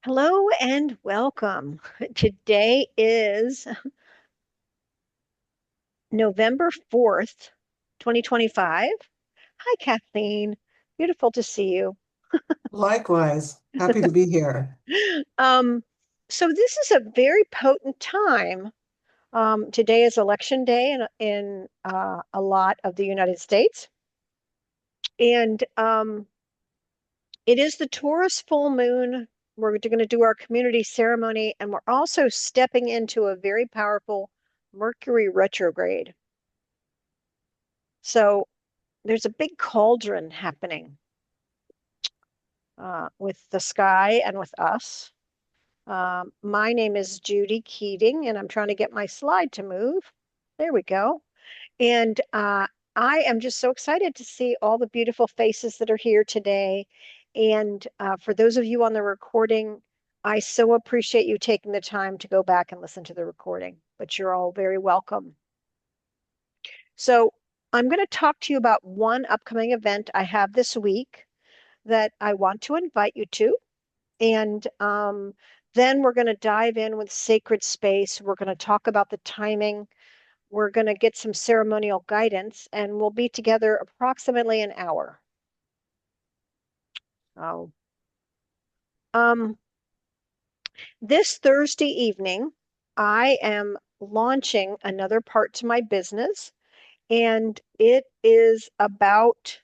Hello and welcome. Today is November 4th, 2025. Hi, Kathleen. Beautiful to see you. Likewise, happy to be here. Um, so this is a very potent time. Today is election day in a lot of the United States, and it is the Taurus full moon. We're going to do our community ceremony, and we're also stepping into a very powerful Mercury retrograde. So there's a big cauldron happening with the sky and with us. My name is Judy Keating, and I'm trying to get my slide to move. There we go. And I am just so excited to see all the beautiful faces that are here today. And for those of you on the recording, I so appreciate you taking the time to go back and listen to the recording, but you're all very welcome. So I'm going to talk to you about one upcoming event I have this week that I want to invite you to. And then we're going to dive in with sacred space. We're going to talk about the timing. We're going to get some ceremonial guidance, and we'll be together approximately an hour. Oh. Um, this Thursday evening, I am launching another part to my business, and it is about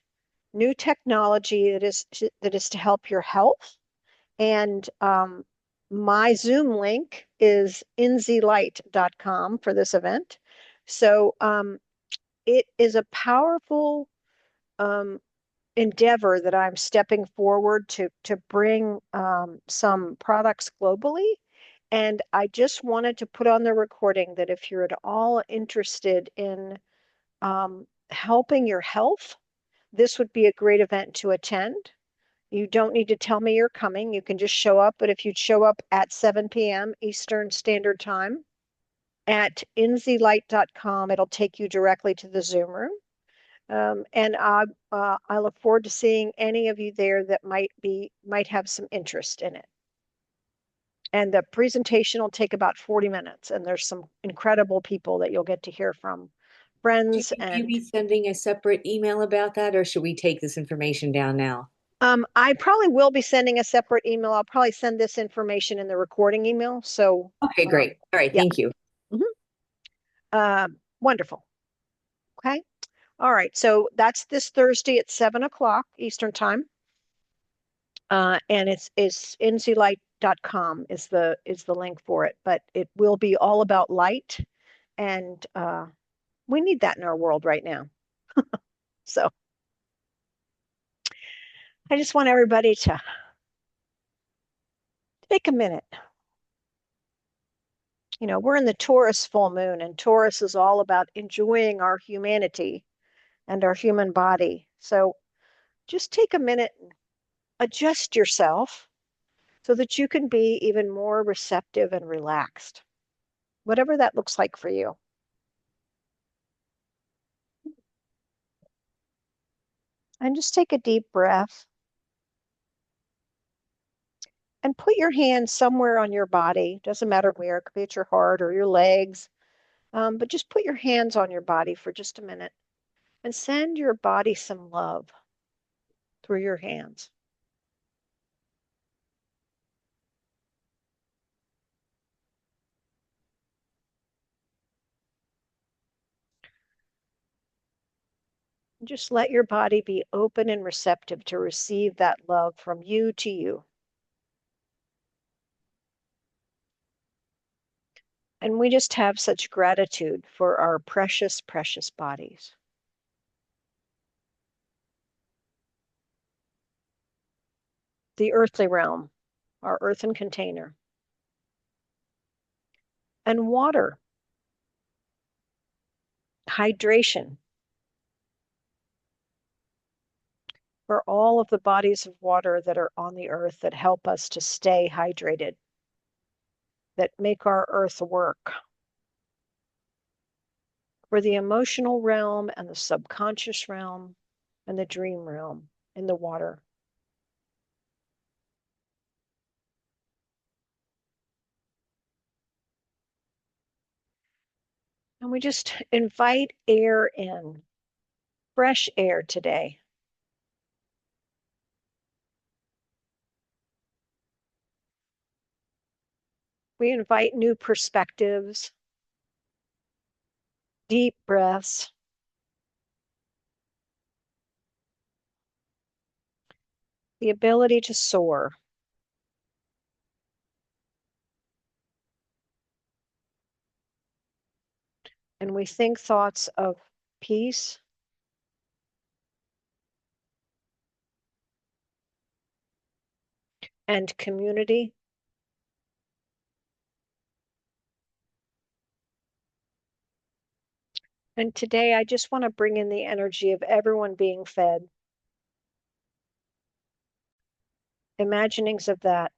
new technology that is to help your health. And my Zoom link is nzlight.com for this event. So it is a powerful um, endeavor that I'm stepping forward to bring some products globally. And I just wanted to put on the recording that if you're at all interested in helping your health, this would be a great event to attend. You don't need to tell me you're coming. You can just show up. But if you'd show up at 7 p.m. Eastern Standard Time at nzlight.com, it'll take you directly to the Zoom room. And I look forward to seeing any of you there that might have some interest in it. And the presentation will take about 40 minutes, and there's some incredible people that you'll get to hear from, friends. Should you And be sending a separate email about that, or should we take this information down now? I probably will be sending a separate email. I'll probably send this information in the recording email. So, Okay, um, great. All right, yeah. thank you. Mhm. Wonderful. Okay. All right. So that's this Thursday at 7 o'clock Eastern Time. And it's nzlight.com is the link for it, but it will be all about light, and we need that in our world right now. So I just want everybody to take a minute. We're in the Taurus full moon, and Taurus is all about enjoying our humanity and our human body. So just take a minute and adjust yourself so that you can be even more receptive and relaxed, whatever that looks like for you. And just take a deep breath and put your hand somewhere on your body. Doesn't matter where, it could be at your heart or your legs, but just put your hands on your body for just a minute and send your body some love through your hands. Just let your body be open and receptive to receive that love from you to you. And we just have such gratitude for our precious, precious bodies. The earthly realm, our earthen container, and water, hydration, for all of the bodies of water that are on the earth that help us to stay hydrated, that make our earth work, for the emotional realm and the subconscious realm and the dream realm in the water. And we just invite air in, fresh air today. We invite new perspectives, deep breaths, the ability to soar. And we think thoughts of peace, and community. And today I just want to bring in the energy of everyone being fed. Imaginings of that.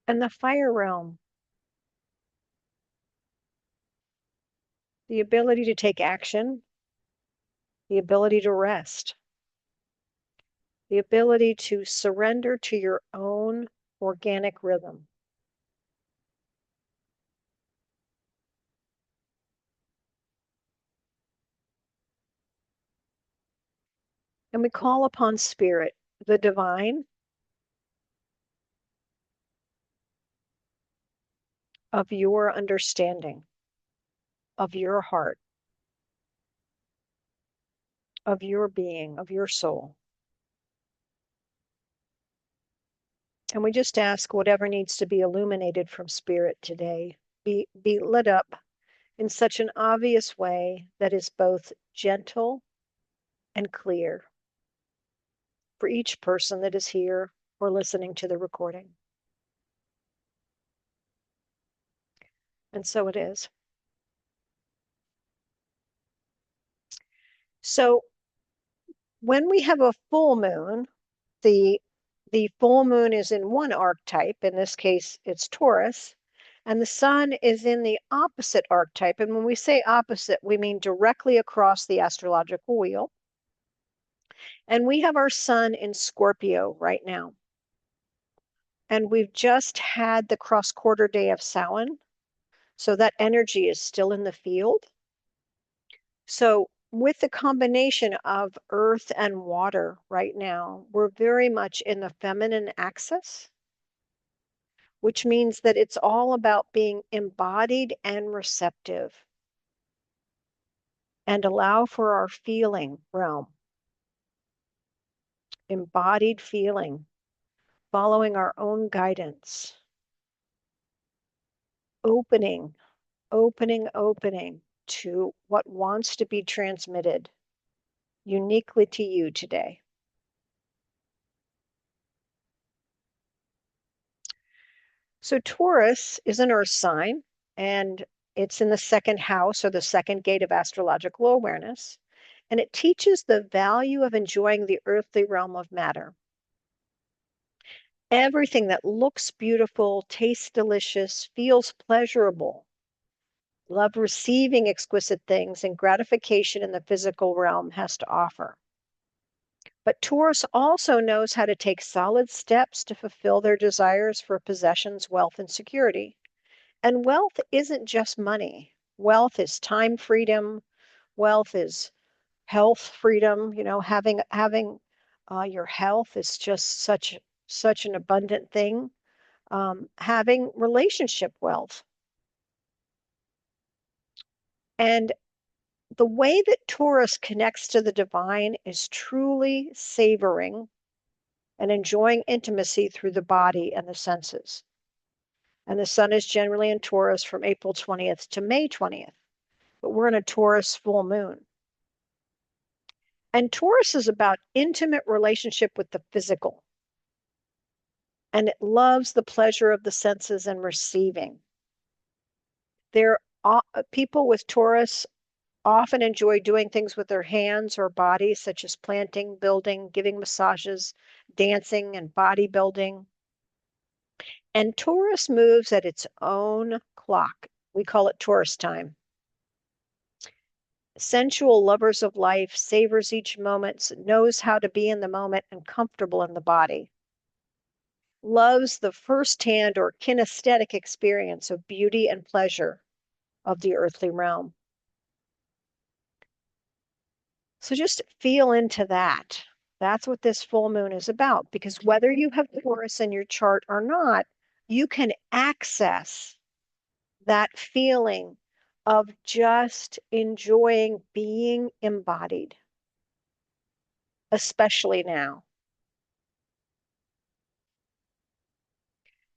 And the fire realm, the ability to take action, the ability to rest, the ability to surrender to your own organic rhythm. And we call upon spirit, the divine, of your understanding, of your heart, of your being, of your soul. And we just ask whatever needs to be illuminated from spirit today be lit up in such an obvious way that is both gentle and clear for each person that is here or listening to the recording. And so it is. So when we have a full moon, the full moon is in one archetype, in this case it's Taurus, and the sun is in the opposite archetype. And when we say opposite, we mean directly across the astrological wheel. And we have our sun in Scorpio right now. And we've just had the cross quarter day of Samhain. So that energy is still in the field. So with the combination of earth and water right now, we're very much in the feminine axis, which means that it's all about being embodied and receptive, and allow for our feeling realm. Embodied feeling, following our own guidance, opening, opening to what wants to be transmitted uniquely to you today. So Taurus is an earth sign, and it's in the second house or the second gate of astrological awareness. And it teaches the value of enjoying the earthly realm of matter. Everything that looks beautiful, tastes delicious, feels pleasurable. Love receiving exquisite things and gratification in the physical realm has to offer. But Taurus also knows how to take solid steps to fulfill their desires for possessions, wealth, and security. And wealth isn't just money. Wealth is time freedom. Wealth is health freedom. You know, having your health is just such an abundant thing. Having relationship wealth. And the way that Taurus connects to the divine is truly savoring and enjoying intimacy through the body and the senses. And the sun is generally in Taurus from April 20th to May 20th, but we're in a Taurus full moon. And Taurus is about intimate relationship with the physical. And it loves the pleasure of the senses and receiving. People with Taurus often enjoy doing things with their hands or bodies, such as planting, building, giving massages, dancing, and bodybuilding. And Taurus moves at its own clock. We call it Taurus time. Sensual lovers of life, savors each moment, knows how to be in the moment and comfortable in the body. Loves the first-hand or kinesthetic experience of beauty and pleasure of the earthly realm. So just feel into that. That's what this full moon is about, because whether you have Taurus in your chart or not, you can access that feeling of just enjoying being embodied, especially now.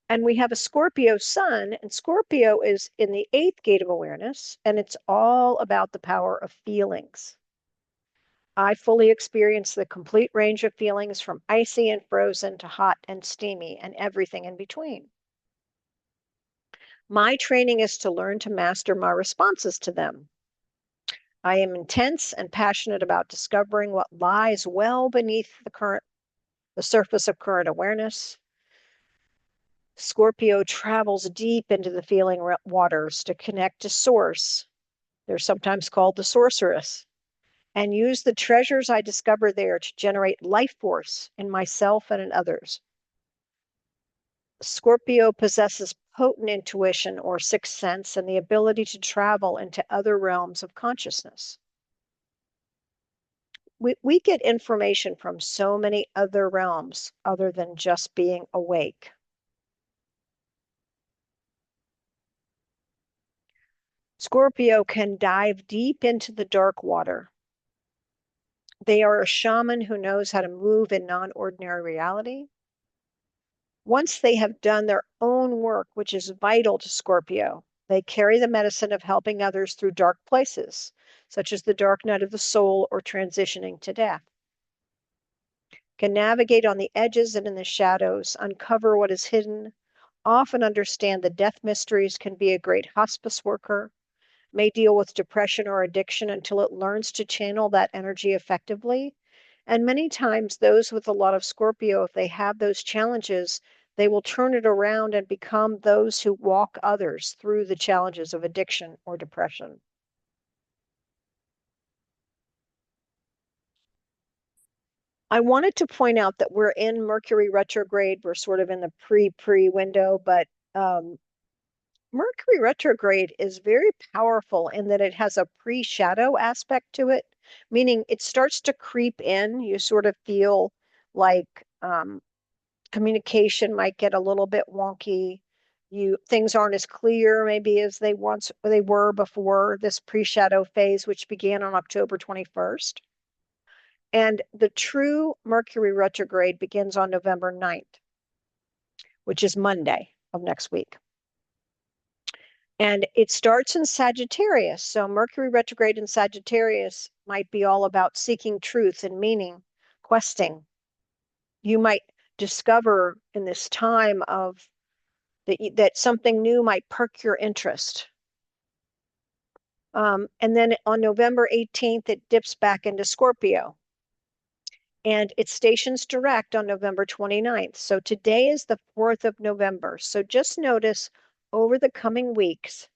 And we have a Scorpio sun, and Scorpio is in the 8th gate of awareness, and it's all about the power of feelings. I fully experience the complete range of feelings from icy and frozen to hot and steamy and everything in between. My training is to learn to master my responses to them. I am intense and passionate about discovering what lies well beneath the surface of current awareness. Scorpio travels deep into the feeling waters to connect to source. They're sometimes called the sorceress, and use the treasures I discover there to generate life force in myself and in others. Scorpio possesses potent intuition or sixth sense and the ability to travel into other realms of consciousness. We get information from so many other realms other than just being awake. Scorpio can dive deep into the dark water. They are a shaman who knows how to move in non-ordinary reality. Once they have done their own work, which is vital to Scorpio, they carry the medicine of helping others through dark places, such as the dark night of the soul or transitioning to death. Can navigate on the edges and in the shadows, uncover what is hidden, often understand the death mysteries, can be a great hospice worker, may deal with depression or addiction until it learns to channel that energy effectively. And many times those with a lot of Scorpio, if they have those challenges, they will turn it around and become those who walk others through the challenges of addiction or depression. I wanted to point out that we're in Mercury retrograde. We're sort of in the pre window, but Mercury retrograde is very powerful in that it has a pre-shadow aspect to it, meaning it starts to creep in. You sort of feel like communication might get a little bit wonky. Things aren't as clear maybe as they were before this pre-shadow phase, which began on October 21st. And the true Mercury retrograde begins on November 9th, which is Monday of next week. And it starts in Sagittarius. So Mercury retrograde in Sagittarius might be all about seeking truth and meaning, questing. You might discover in this time of that something new might perk your interest. And then on November 18th, it dips back into Scorpio. And it stations direct on November 29th. So today is the 4th of November. So just notice over the coming weeks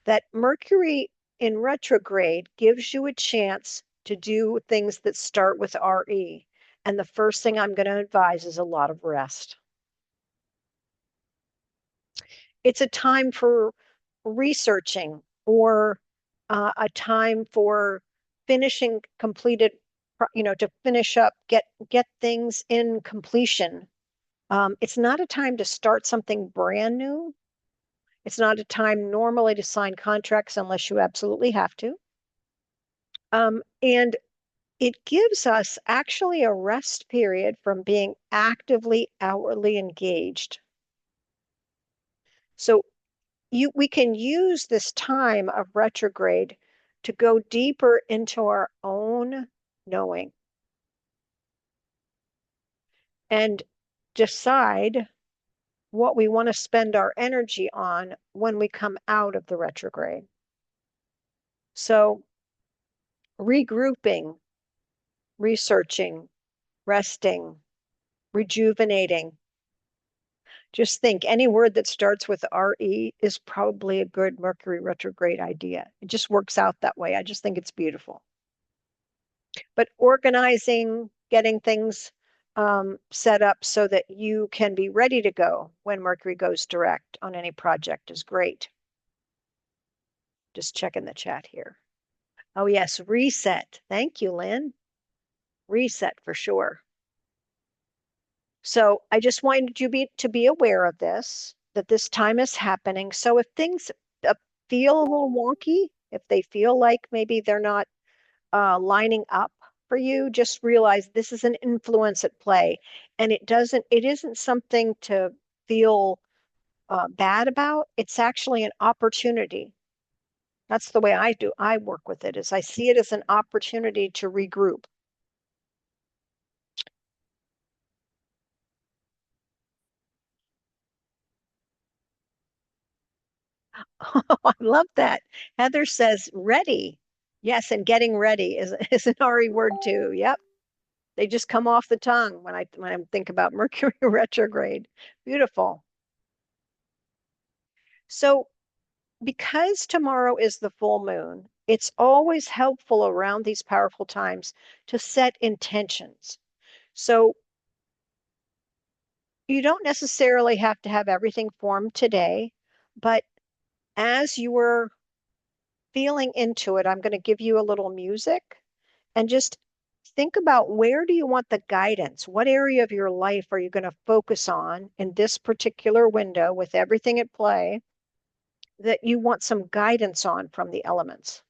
that Mercury in retrograde gives you a chance to do things that start with RE. And the first thing I'm going to advise is a lot of rest. It's a time for researching or a time for finishing completed, to finish up, get things in completion. It's not a time to start something brand new. It's not a time normally to sign contracts unless you absolutely have to. And it gives us actually a rest period from being actively outwardly engaged. So we can use this time of retrograde to go deeper into our own knowing and decide what we want to spend our energy on when we come out of the retrograde. So regrouping, researching, resting, rejuvenating, Just think any word that starts with RE is probably a good Mercury retrograde idea. It just works out that way. I just think it's beautiful. But organizing, getting things set up so that you can be ready to go when Mercury goes direct on any project is great. Just checking the chat here. Oh, yes, reset. Thank you, Lynn. Reset for sure. So I just wanted you to be aware of this, that this time is happening. So if things feel a little wonky, if they feel like maybe they're not lining up for you, just realize this is an influence at play, and it isn't something to feel bad about. It's actually an opportunity. That's the way I work with it, is I see it as an opportunity to regroup. Oh, I love that. Heather says ready. Yes, and getting ready is an RE word too. Yep. They just come off the tongue when I think about Mercury retrograde. Beautiful. So because tomorrow is the full moon, it's always helpful around these powerful times to set intentions. So you don't necessarily have to have everything formed today, but as you were feeling into it, I'm going to give you a little music and just think about, where do you want the guidance? What area of your life are you going to focus on in this particular window with everything at play that you want some guidance on from the elements?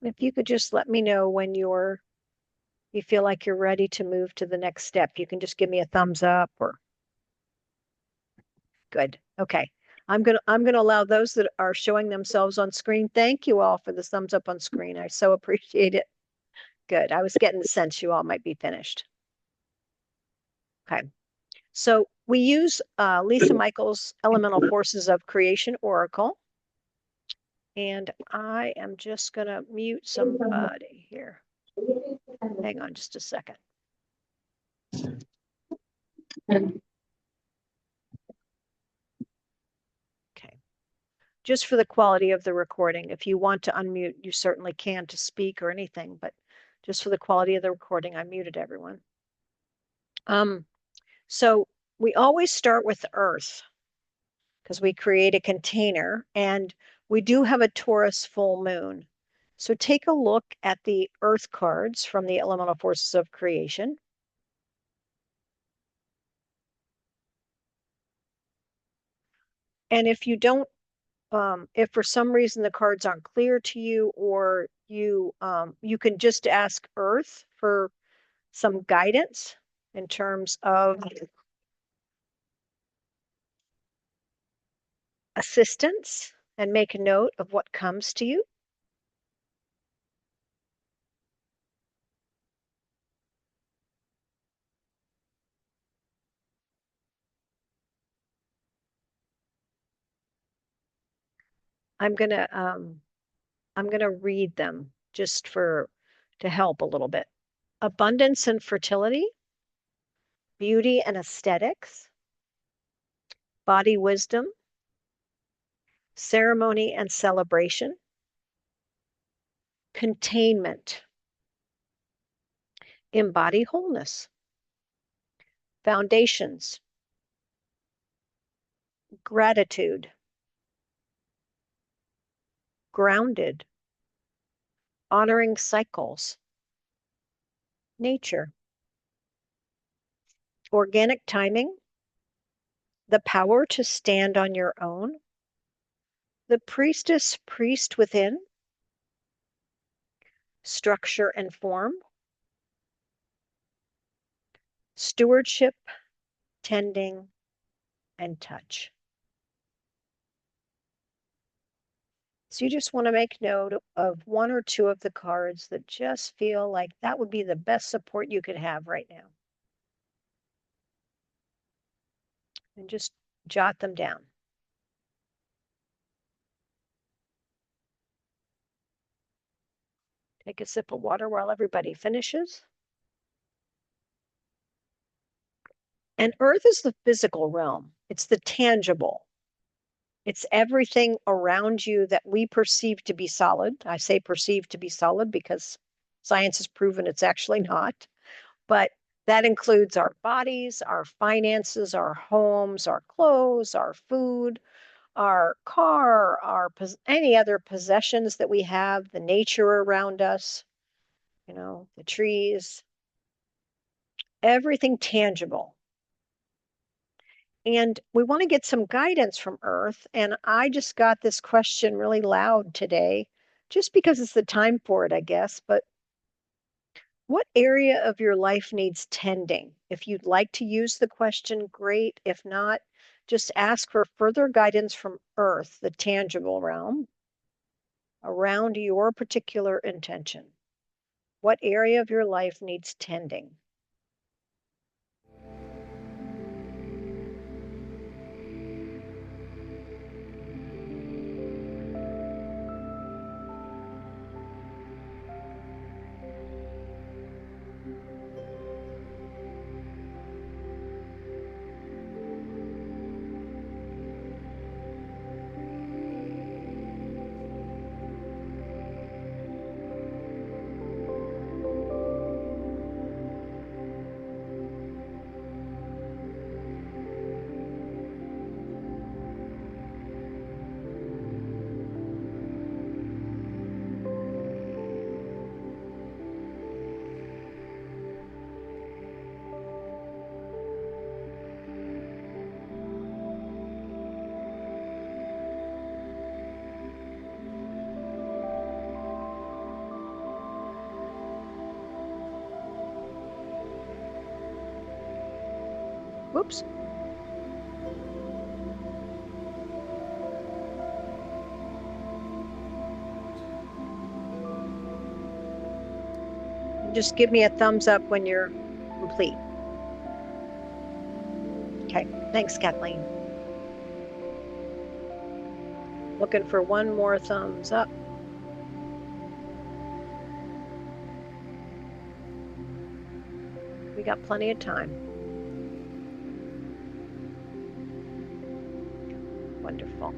If you could just let me know when you feel like you're ready to move to the next step, you can just give me a thumbs up or good. Okay. I'm gonna allow those that are showing themselves on screen. Thank you all for the thumbs up on screen. I so appreciate it. Good. I was getting the sense you all might be finished. Okay. So we use Lisa Michaels' Elemental Forces of Creation Oracle. And I am just going to mute somebody here. Hang on just a second. just for the quality of the recording. If you want to unmute, you certainly can to speak or anything, but just for the quality of the recording, I muted everyone. So we always start with the Earth because we create a container, and we do have a Taurus full moon. So take a look at the Earth cards from the elemental forces of creation. And if you don't, if for some reason the cards aren't clear to you, or you can just ask Earth for some guidance in terms of assistance and make a note of what comes to you. I'm gonna read them just to help a little bit. Abundance and fertility, beauty and aesthetics, body wisdom, ceremony and celebration, containment, embody wholeness, foundations, gratitude, grounded, honoring cycles, nature, organic timing, the power to stand on your own, the priestess, priest within, structure and form, stewardship, tending, and touch. So you just want to make note of one or two of the cards that just feel like that would be the best support you could have right now. And just jot them down. Take a sip of water while everybody finishes. And Earth is the physical realm. It's the tangible. It's everything around you that we perceive to be solid. I say perceive to be solid because science has proven it's actually not. But that includes our bodies, our finances, our homes, our clothes, our food, our car, any other possessions that we have, the nature around us, the trees, everything tangible. And we want to get some guidance from Earth. And I just got this question really loud today, just because it's the time for it, I guess. But what area of your life needs tending? If you'd like to use the question, great. If not, just ask for further guidance from Earth, the tangible realm, around your particular intention. What area of your life needs tending? Whoops. Just give me a thumbs up when you're complete. Okay, thanks, Kathleen. Looking for one more thumbs up. We got plenty of time. Wonderful.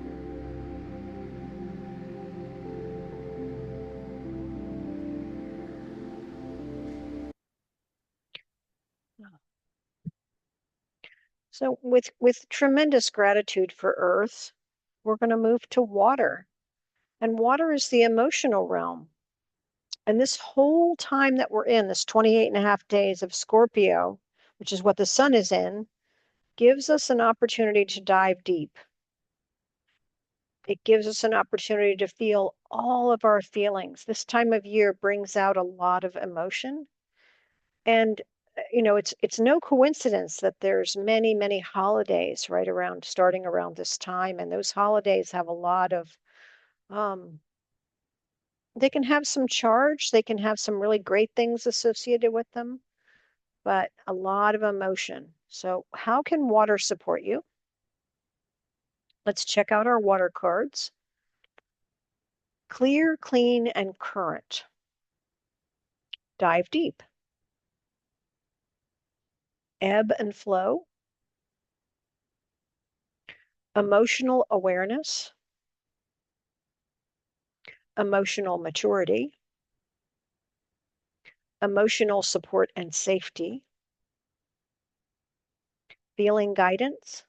So with tremendous gratitude for Earth, we're going to move to water. And water is the emotional realm. And this whole time that we're in, this 28 and a half days of Scorpio, which is what the sun is in, gives us an opportunity to dive deep. It gives us an opportunity to feel all of our feelings. This time of year brings out a lot of emotion. And it's no coincidence that there's many holidays right around starting around this time, and those holidays have a lot of um, they can have some charge, they can have some really great things associated with them, but a lot of emotion. So how can water support you? Let's check out our water cards. Clear, clean, and current. Dive deep. Ebb and flow. Emotional awareness. Emotional maturity. Emotional support and safety. Feeling guidance.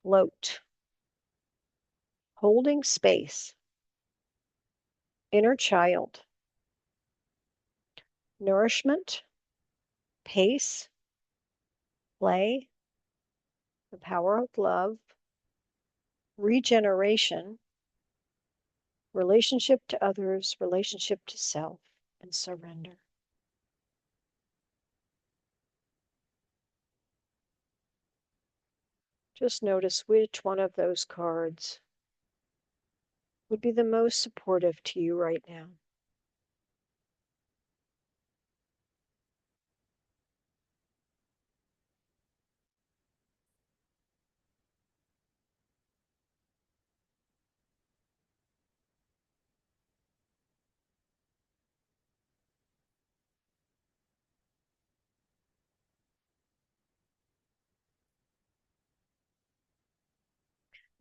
Float. Holding space. Inner child. Nourishment. Pace. Play. The power of love. Regeneration. Relationship to others. Relationship to self. And surrender. Just notice which one of those cards would be the most supportive to you right now.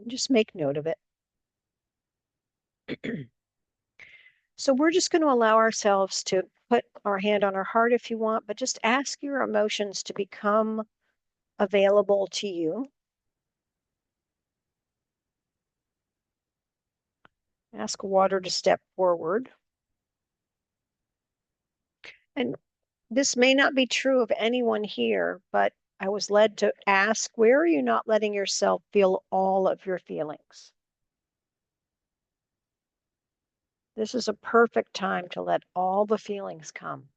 And just make note of it. So we're just going to allow ourselves to put our hand on our heart if you want, but just ask your emotions to become available to you. Ask water to step forward. And this may not be true of anyone here, but I was led to ask, where are you not letting yourself feel all of your feelings? This is a perfect time to let all the feelings come.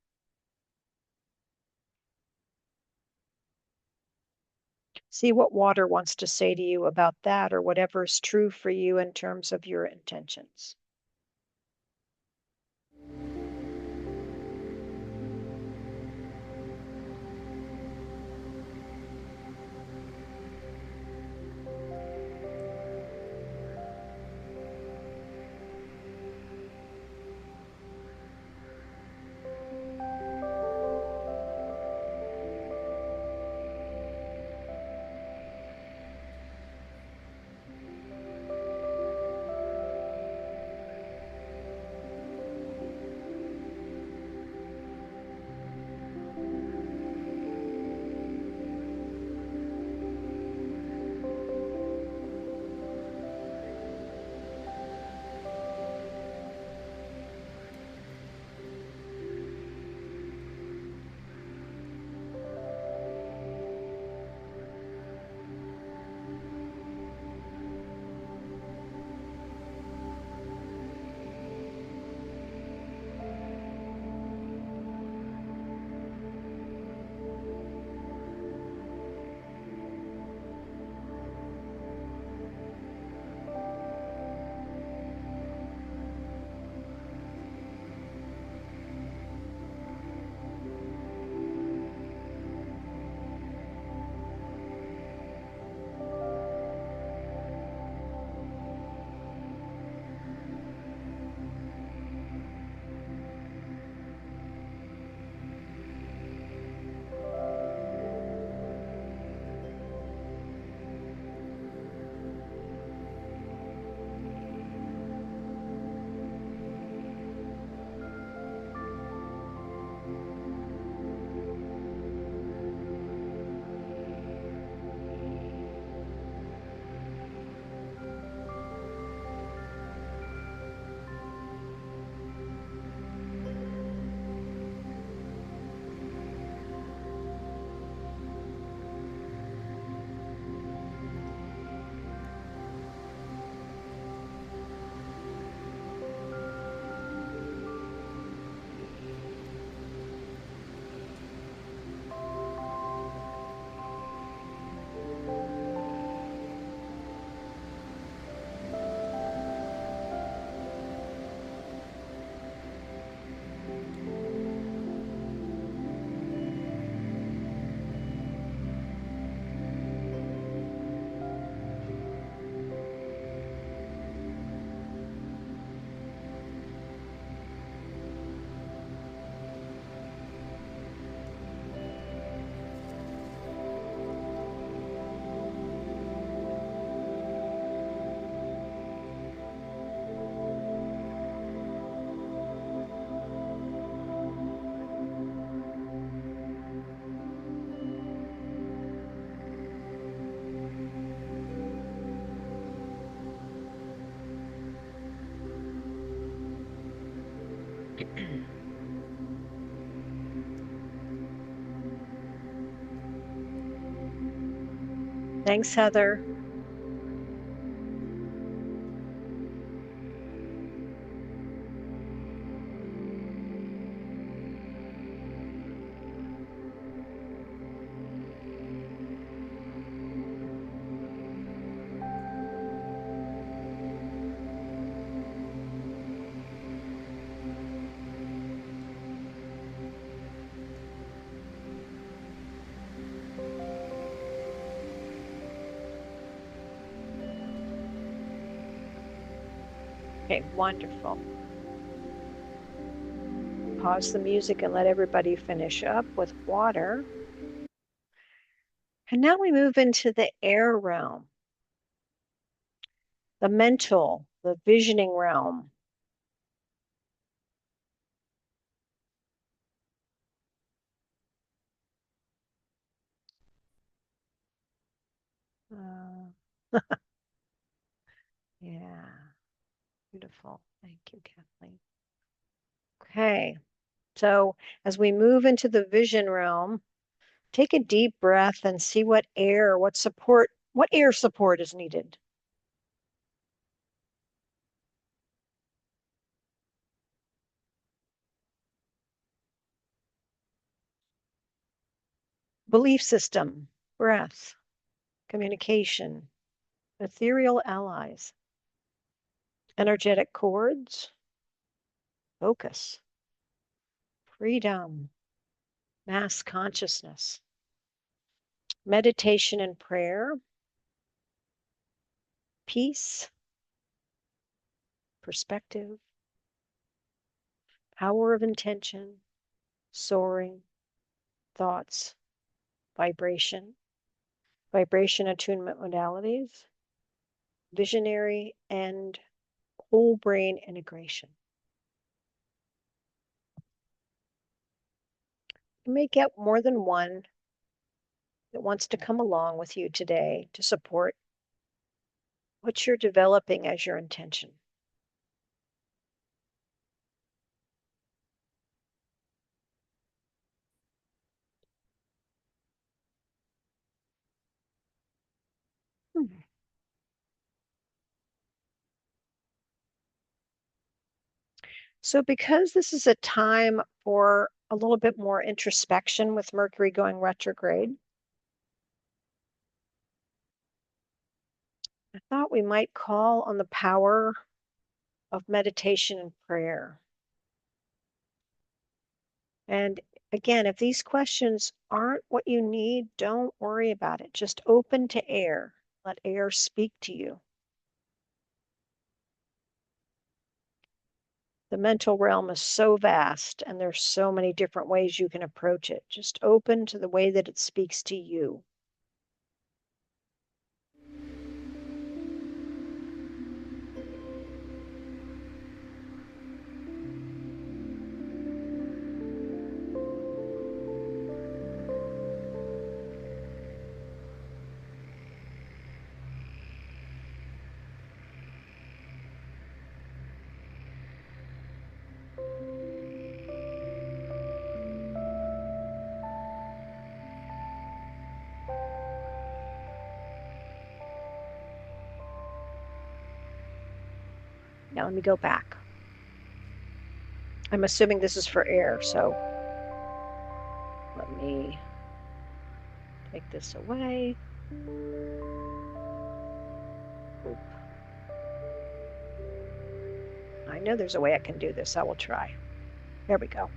See what water wants to say to you about that or whatever is true for you in terms of your intentions. Thanks, Heather. Okay, wonderful. Pause the music and let everybody finish up with water. And now we move into the air realm, the mental, the visioning realm. Uh, yeah, beautiful. Thank you, Kathleen. Okay, so as we move into the vision realm, take a deep breath and see what air support is needed. Belief system, breath, communication, ethereal allies, energetic cords, focus, freedom, mass consciousness, meditation and prayer, peace, perspective, power of intention, soaring, thoughts, vibration, vibration attunement modalities, visionary, and whole brain integration. You may get more than one that wants to come along with you today to support what you're developing as your intention. So because this is a time for a little bit more introspection with Mercury going retrograde, I thought we might call on the power of meditation and prayer. And again, if these questions aren't what you need, don't worry about it. Just open to air. Let air speak to you. The mental realm is so vast and there's so many different ways you can approach it. Just open to the way that it speaks to you. Now let me go back. I'm assuming this is for air, so let me take this away. Oop. I know there's a way I can do this. I will try. There we go.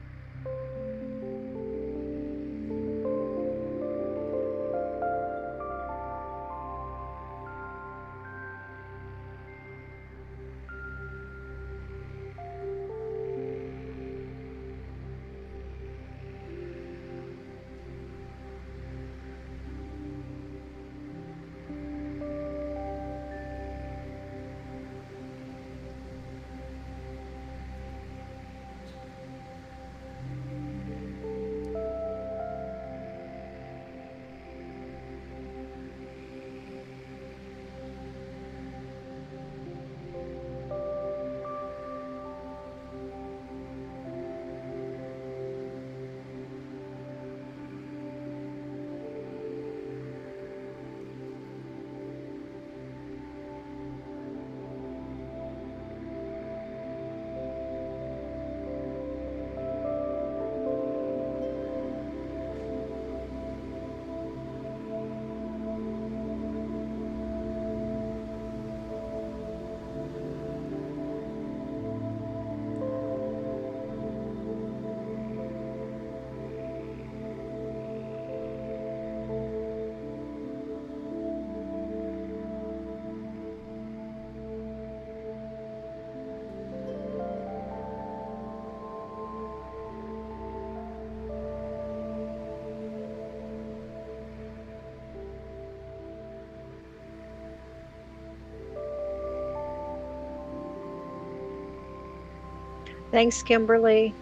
Thanks, Kimberly.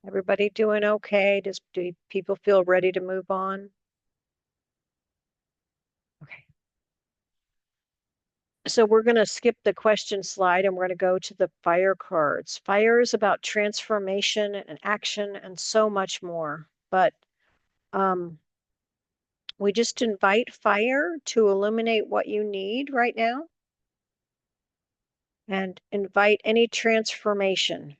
Everybody doing okay? Do people feel ready to move on? Okay. So we're going to skip the question slide and we're going to go to the fire cards. Fire is about transformation and action and so much more. But we just invite fire to illuminate what you need right now and invite any transformation.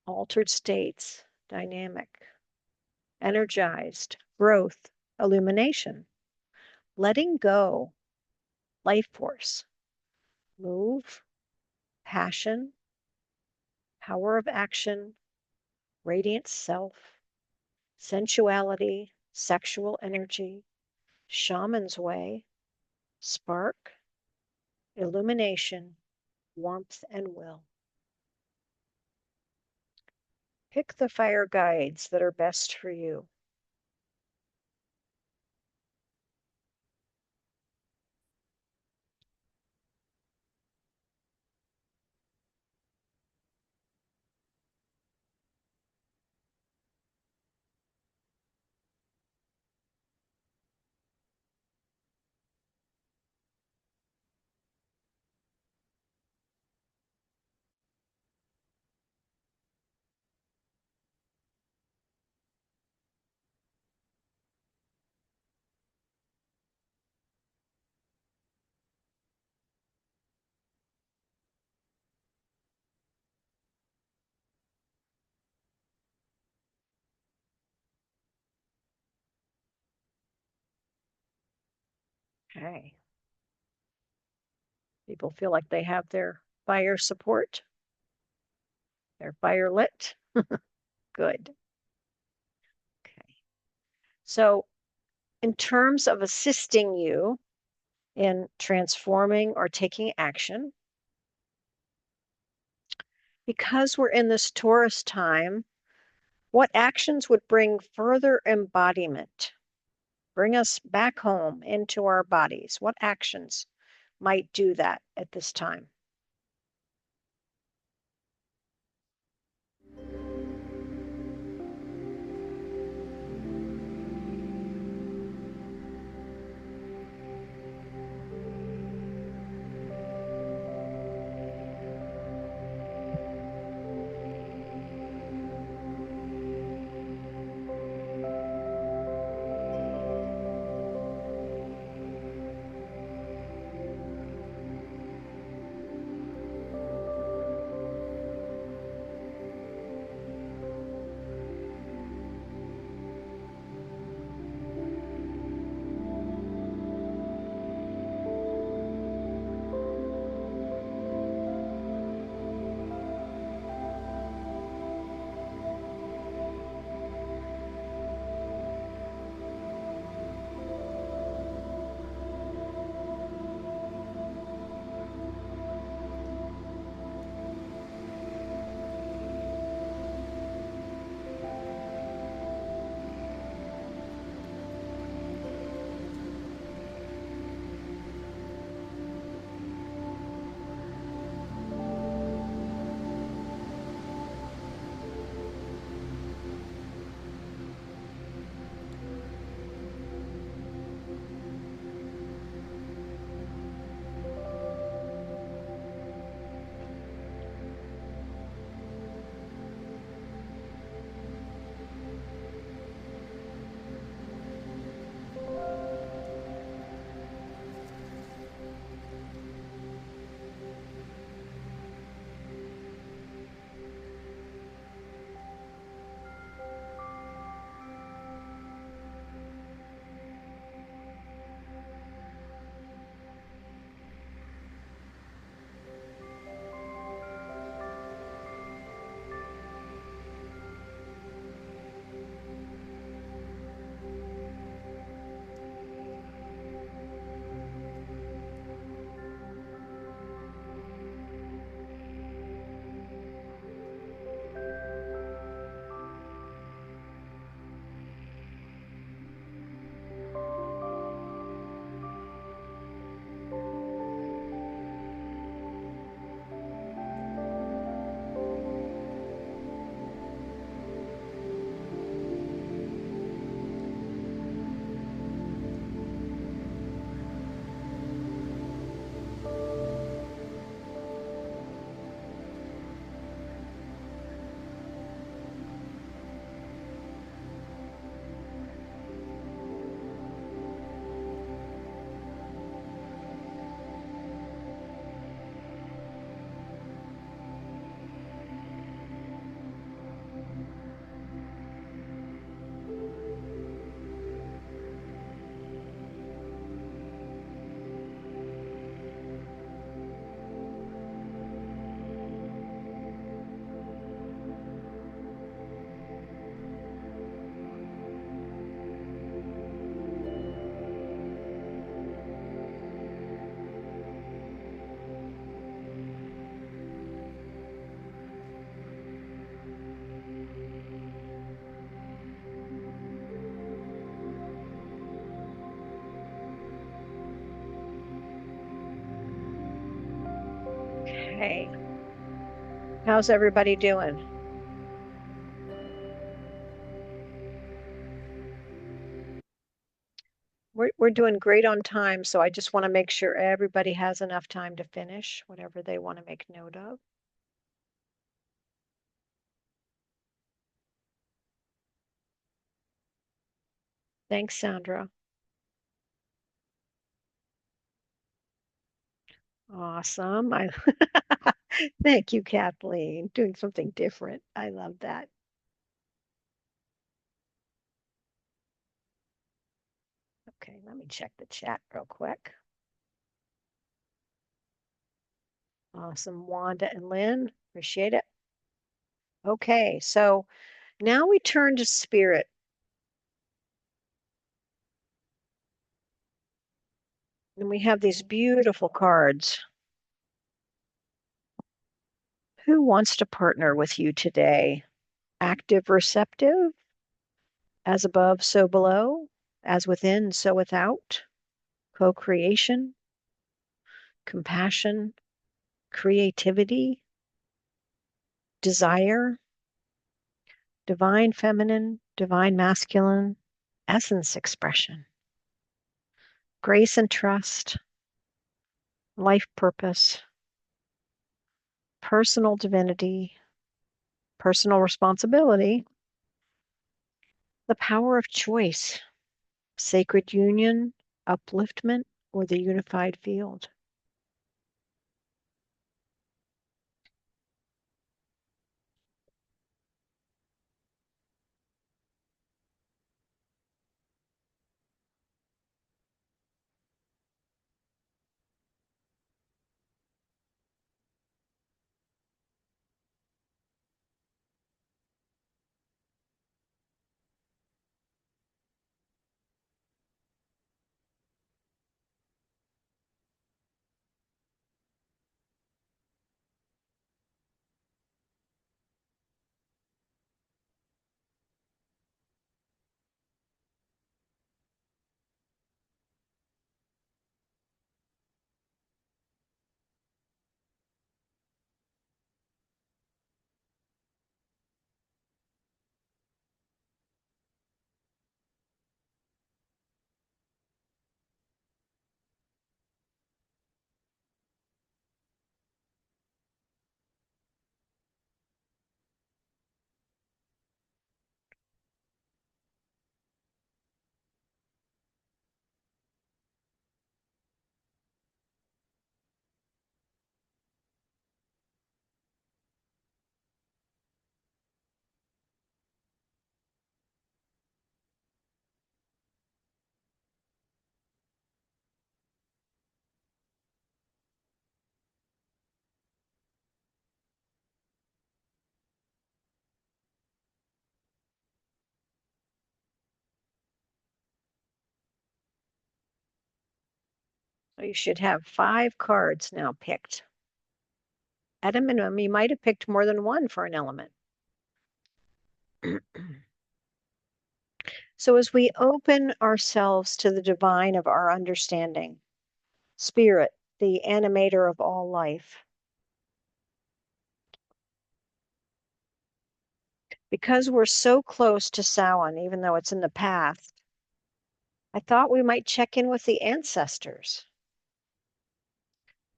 Altered states, dynamic, energized, growth, illumination, letting go, life force, move, passion, power of action, radiant self, sensuality, sexual energy, shaman's way, spark, illumination, warmth, and will. Pick the fire guides that are best for you. Okay. People feel like they have their fire support. They're fire lit. Good. Okay. So in terms of assisting you in transforming or taking action, because we're in this Taurus time, what actions would bring further embodiment, bring us back home into our bodies? What actions might do that at this time? Okay. How's everybody doing? We're doing great on time, so I just want to make sure everybody has enough time to finish whatever they want to make note of. Thanks, Sandra. Awesome. Thank you, Kathleen. Doing something different. I love that. Okay, let me check the chat real quick. Awesome, Wanda and Lynn. Appreciate it. Okay, so now we turn to spirit. And we have these beautiful cards. Who wants to partner with you today? Active, receptive, as above, so below, as within, so without, co-creation, compassion, creativity, desire, divine feminine, divine masculine, essence expression, grace and trust, life purpose, personal divinity, personal responsibility, the power of choice, sacred union, upliftment, or the unified field. So you should have 5 cards now picked. At a minimum, you might have picked more than one for an element. So as we open ourselves to the divine of our understanding, spirit, the animator of all life, because we're so close to Samhain, even though it's in the past, I thought we might check in with the ancestors.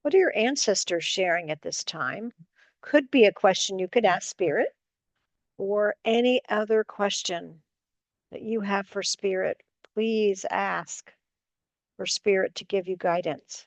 What are your ancestors sharing at this time? Could be a question you could ask spirit, or any other question that you have for spirit. Please ask for spirit to give you guidance.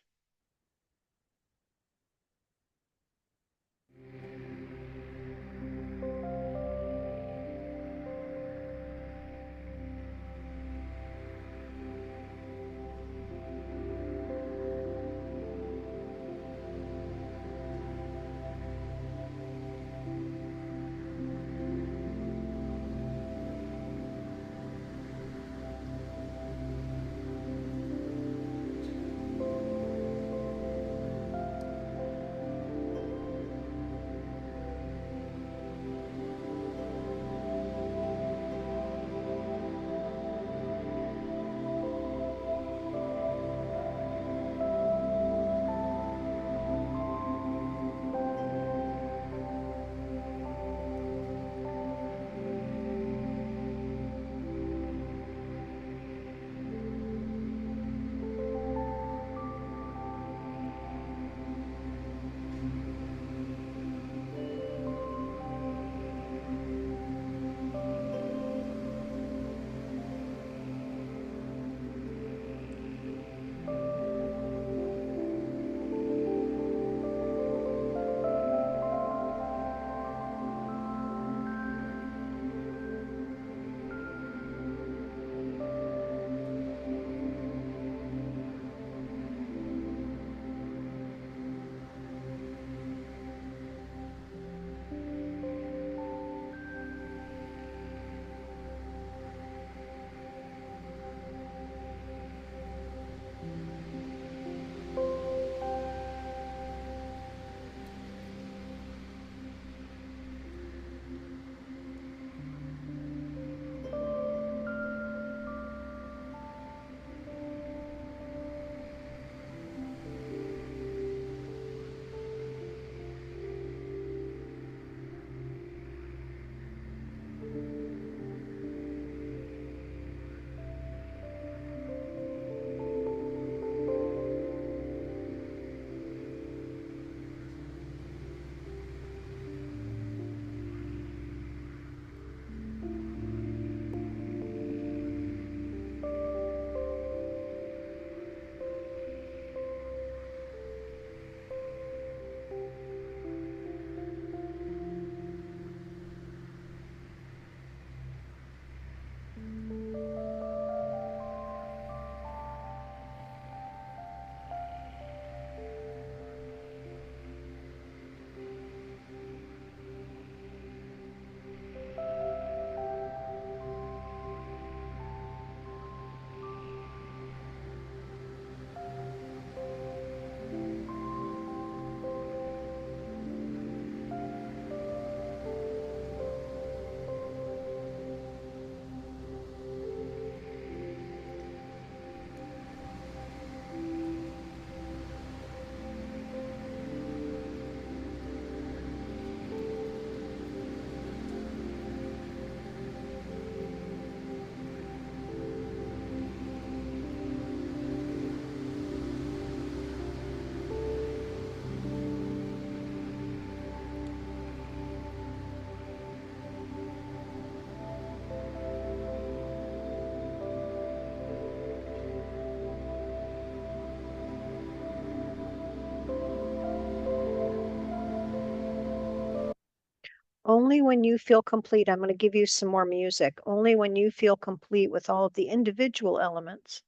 Only when you feel complete, I'm going to give you some more music. Only when you feel complete with all of the individual elements.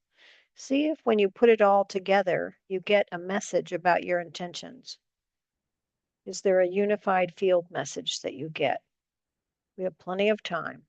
See if when you put it all together, you get a message about your intentions. Is there a unified field message that you get? We have plenty of time.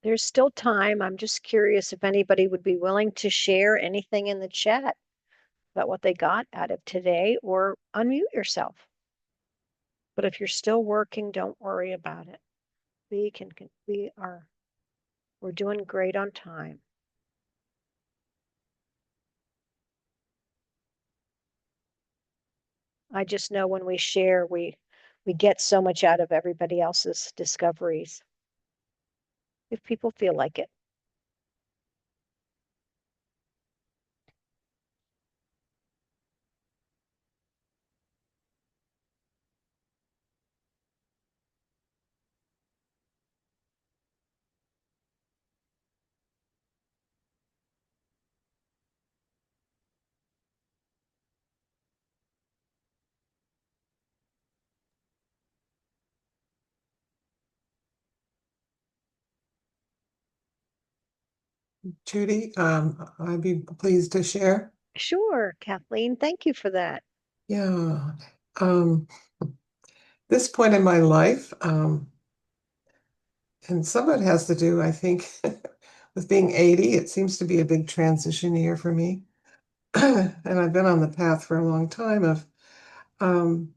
There's still time. I'm just curious if anybody would be willing to share anything in the chat about what they got out of today, or unmute yourself. But if you're still working, don't worry about it. We're doing great on time. I just know when we share, we get so much out of everybody else's discoveries, if people feel like it. Judy, I'd be pleased to share. Sure, Kathleen, thank you for that. Yeah. Um, this point in my life, and some of it has to do, I think, with being 80. It seems to be a big transition year for me. And I've been on the path for a long time of um,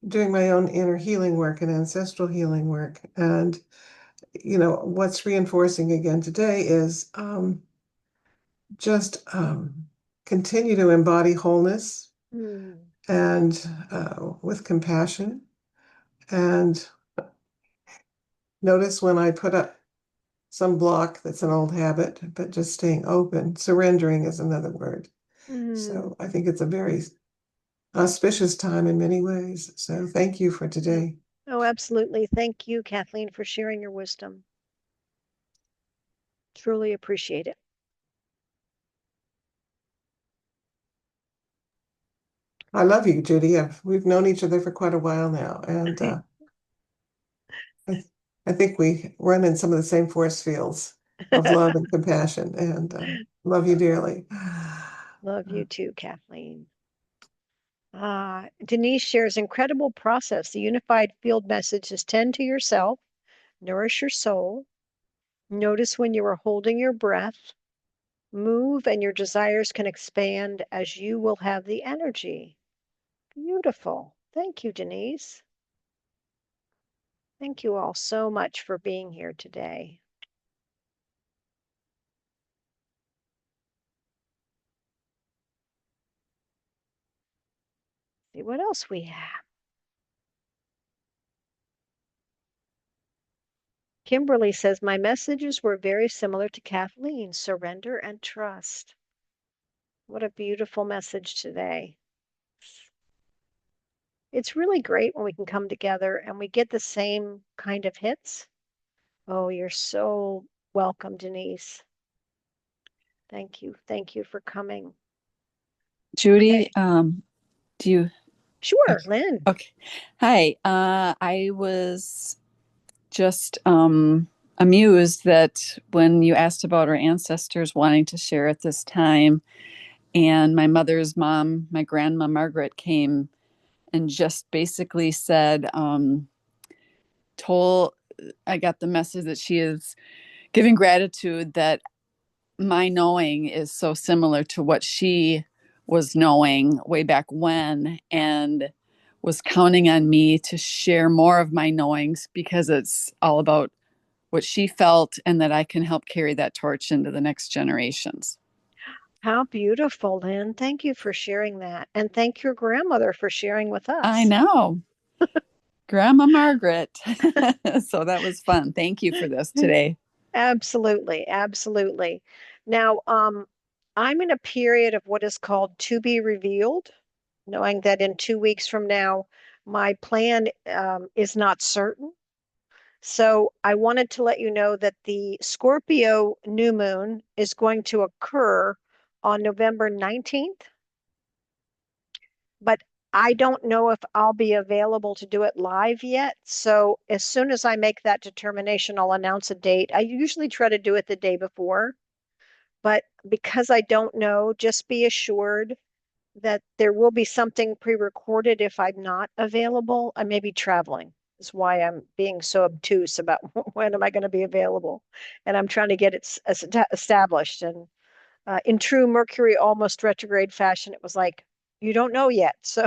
doing my own inner healing work and ancestral healing work. And, what's reinforcing again today is just continue to embody wholeness Hmm. and with compassion. And notice when I put up some block that's an old habit, but just staying open. Surrendering is another word. Mm. So I think it's a very auspicious time in many ways. So thank you for Yeah. today. Oh, absolutely. Thank you, Kathleen, for sharing your wisdom. Truly appreciate it. I love you, Judy. We've known each other for quite a while now, and I, I think we run in some of the same force fields of love and compassion, and love you dearly. Love you too, Kathleen. Denise shares incredible process. The unified field message is tend to yourself, nourish your soul, notice when you are holding your breath, move, and your desires can expand as you will have the energy. Beautiful. Thank you, Denise. Thank you all so much for being here today. See what else we have. Kimberly says, my messages were very similar to Kathleen, surrender and trust. What a beautiful message today. It's really great when we can come together and we get the same kind of hits. Oh, you're so welcome, Denise. Thank you. Thank you for coming. Judy, Okay. do you? Sure, Okay. Lynn. Okay. Hi. I was just amused that when you asked about our ancestors wanting to share at this time, and my mother's mom, my grandma Margaret, came and just basically said, told, I got the message that she is giving gratitude that my knowing is so similar to what she was knowing way back when, and was counting on me to share more of my knowings because it's all about what she felt and that I can help carry that torch into the next generations. How beautiful, Lynn. Thank you for sharing that. And thank your grandmother for sharing with I us. know. Grandma Margaret. So that was fun. Thank you for this today. Absolutely, absolutely. Now, I'm in a period of what is called to be revealed, knowing that in 2 weeks from now, my plan is not certain. So I wanted to let you know that the Scorpio new moon is going to occur on November 19th, but I don't know if I'll be available to do it live yet. So as soon as I make that determination, I'll announce a date. I usually try to do it the day before, but because I don't know, just be assured that there will be something pre-recorded if I'm not available. I may be traveling. Is why I'm being so obtuse about when am I going to be available, and I'm trying to get it established. And in true Mercury almost retrograde fashion, it was like you don't know yet. So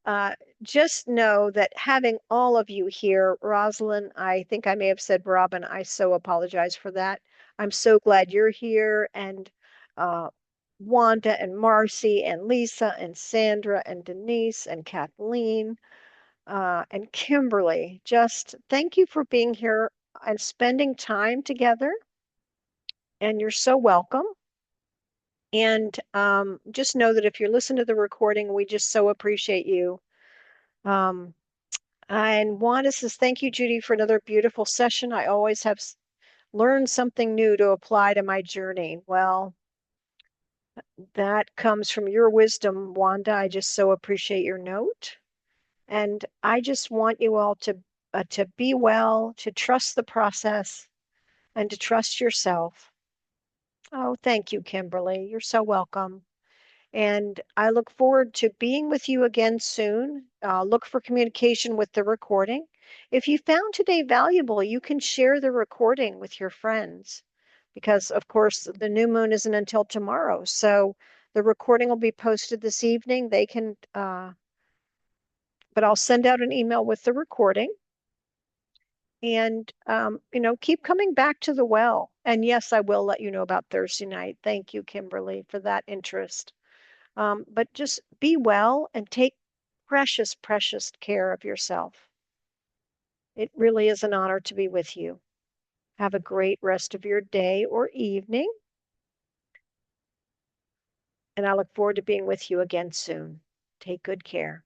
uh, just know that having all of you here, Rosalind, I think I may have said Robin, I so apologize for that. I'm so glad you're here, and uh, Wanda and Marcy and Lisa and Sandra and Denise and Kathleen and Kimberly. Just thank you for being here and spending time together. And you're so welcome. And just know that if you're listening to the recording, we just so appreciate you. Um, and Wanda says, thank you, Judy, for another beautiful session. I always have learned something new to apply to my journey. Well, that comes from your wisdom, Wanda. I just so appreciate your note. And I just want you all to be well, to trust the process, and to trust yourself. Oh, thank you, Kimberly. You're so welcome. And I look forward to being with you again soon. Look for communication with the recording. If you found today valuable, you can share the recording with your friends because, of course, the new moon isn't until tomorrow. So the recording will be posted this evening. They can, but I'll send out an email with the recording. And, keep coming back to the well. And yes, I will let you know about Thursday night. Thank you, Kimberly, for that interest. But just be well and take precious, precious care of yourself. It really is an honor to be with you. Have a great rest of your day or evening. And I look forward to being with you again soon. Take good care.